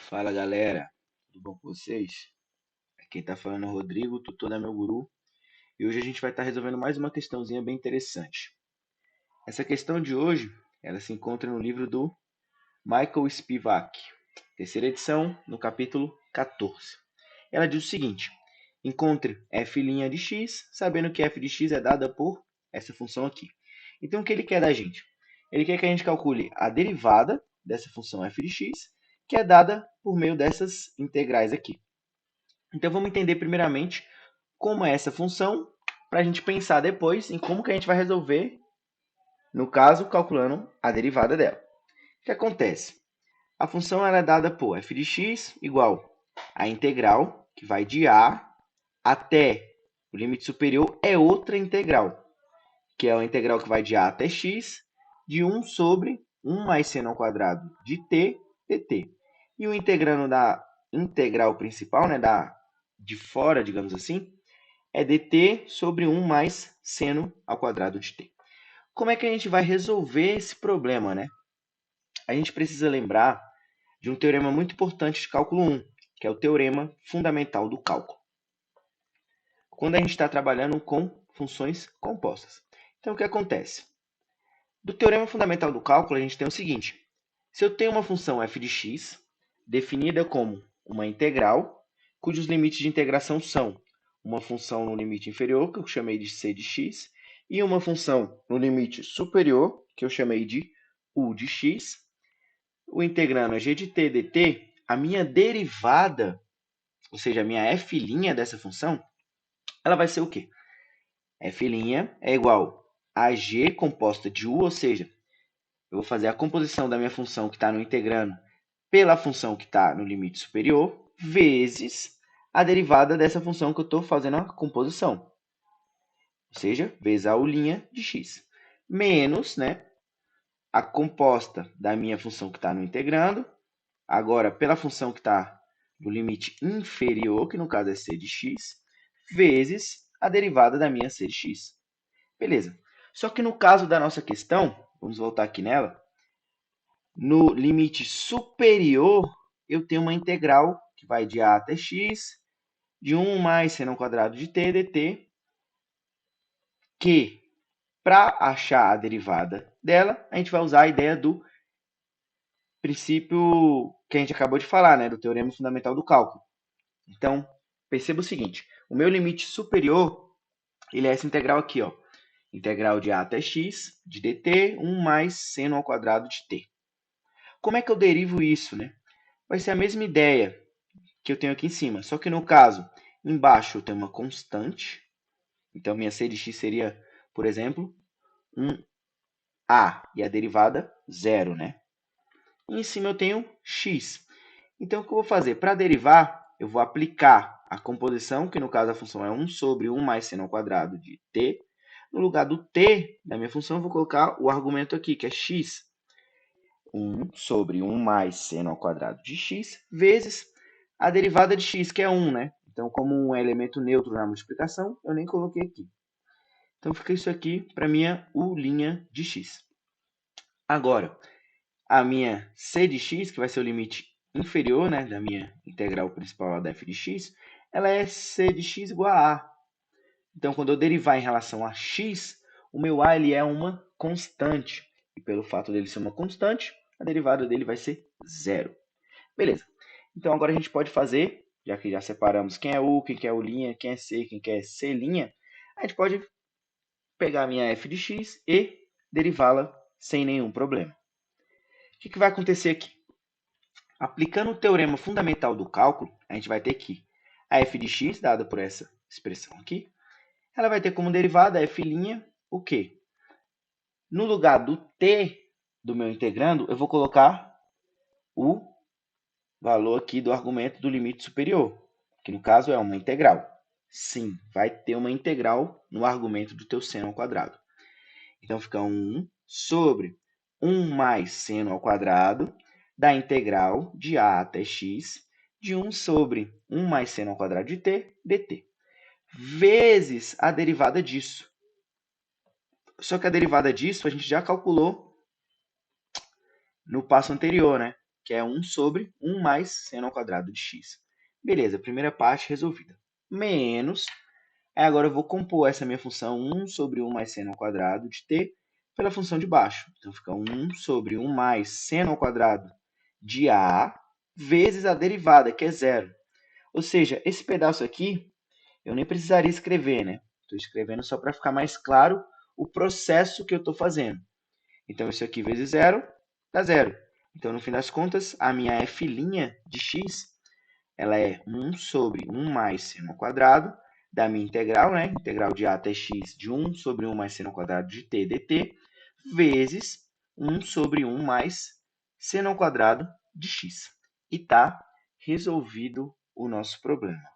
Fala galera, tudo bom com vocês? Quem tá falando é o Rodrigo, tutor da Meu Guru, e hoje a gente vai estar resolvendo mais uma questãozinha bem interessante. Essa questão de hoje, ela se encontra no livro do Michael Spivak, terceira edição, no capítulo 14. Ela diz o seguinte: encontre f' de x, sabendo que f de x é dada por essa função aqui. Então o que ele quer da gente? Ele quer que a gente calcule a derivada dessa função f de x, que é dada por meio dessas integrais aqui. Então vamos entender primeiramente como é essa função, para a gente pensar depois em como que a gente vai resolver, no caso, calculando a derivada dela. O que acontece? A função ela é dada por f de x igual a integral, que vai de a até o limite superior, é outra integral, que é a integral que vai de a até x, de 1 sobre 1 mais seno ao quadrado de t dt. E o integrando da integral principal, né, de fora, digamos assim, é dt sobre 1 mais seno ao quadrado de t. Como é que a gente vai resolver esse problema, né? A gente precisa lembrar de um teorema muito importante de cálculo 1, que é o teorema fundamental do cálculo, quando a gente está trabalhando com funções compostas. Então, o que acontece? Do teorema fundamental do cálculo, a gente tem o seguinte: se eu tenho uma função f de x, definida como uma integral, cujos limites de integração são uma função no limite inferior, que eu chamei de c de x, e uma função no limite superior, que eu chamei de u de x, o integrando é g de t dt, a minha derivada, ou seja, a minha f' dessa função, ela vai ser o quê? F' é igual a g composta de u, ou seja, eu vou fazer a composição da minha função que está no integrando pela função que está no limite superior, vezes a derivada dessa função que eu estou fazendo a composição. Ou seja, vezes a u' de x. Menos, né, a composta da minha função que está no integrando, agora pela função que está no limite inferior, que no caso é c de x, vezes a derivada da minha c de x. Beleza. Só que no caso da nossa questão, vamos voltar aqui nela, no limite superior, eu tenho uma integral que vai de a até x, de 1 mais seno ao quadrado de t dt, que, para achar a derivada dela, a gente vai usar a ideia do princípio que a gente acabou de falar, né, do teorema fundamental do cálculo. Então, perceba o seguinte: o meu limite superior, ele é essa integral aqui, ó, integral de a até x, de dt, 1 mais seno ao quadrado de t. Como é que eu derivo isso, né? Vai ser a mesma ideia que eu tenho aqui em cima, só que no caso, embaixo eu tenho uma constante, então minha c de x seria, por exemplo, 1a, e a derivada 0, né? E em cima eu tenho x. Então, o que eu vou fazer? Para derivar, eu vou aplicar a composição, que no caso a função é 1 sobre 1 mais seno ao quadrado de t. No lugar do t da minha função, eu vou colocar o argumento aqui, que é x. 1 sobre 1 mais seno ao quadrado de x, vezes a derivada de x, que é 1, né? Então, como um é elemento neutro na multiplicação, eu nem coloquei aqui. Então, fica isso aqui para minha u' de x. Agora, a minha c de x, que vai ser o limite inferior, né, da minha integral principal lá da f de x, ela é c de x igual a a. Então, quando eu derivar em relação a x, o meu a ele é uma constante. E pelo fato dele ser uma constante, a derivada dele vai ser zero. Beleza. Então, agora a gente pode fazer, já que já separamos quem é u, quem é u', quem é c, quem é c', a gente pode pegar a minha f de x e derivá-la sem nenhum problema. O que vai acontecer aqui? Aplicando o teorema fundamental do cálculo, a gente vai ter que a f de x, dada por essa expressão aqui, ela vai ter como derivada f' o quê? No lugar do t do meu integrando, eu vou colocar o valor aqui do argumento do limite superior, que no caso é uma integral. Sim, vai ter uma integral no argumento do teu seno ao quadrado. Então, fica 1 sobre 1 mais seno ao quadrado da integral de a até x de 1 sobre 1 mais seno ao quadrado de t dt, vezes a derivada disso. Só que a derivada disso a gente já calculou no passo anterior, né? que é 1 sobre 1 mais seno ao quadrado de x. Beleza, primeira parte resolvida. Menos, aí agora eu vou compor essa minha função 1 sobre 1 mais seno ao quadrado de t pela função de baixo. Então, fica 1 sobre 1 mais seno ao quadrado de a vezes a derivada, que é zero. Ou seja, esse pedaço aqui, eu nem precisaria escrever, né? Estou escrevendo só para ficar mais claro o processo que eu estou fazendo. Então, isso aqui vezes zero dá zero. Então, no fim das contas, a minha f' de x, ela é 1 sobre 1 mais seno ao quadrado da minha integral, né? Integral de a até x de 1 sobre 1 mais seno ao quadrado de t dt, vezes 1 sobre 1 mais seno ao quadrado de x. E está resolvido o nosso problema.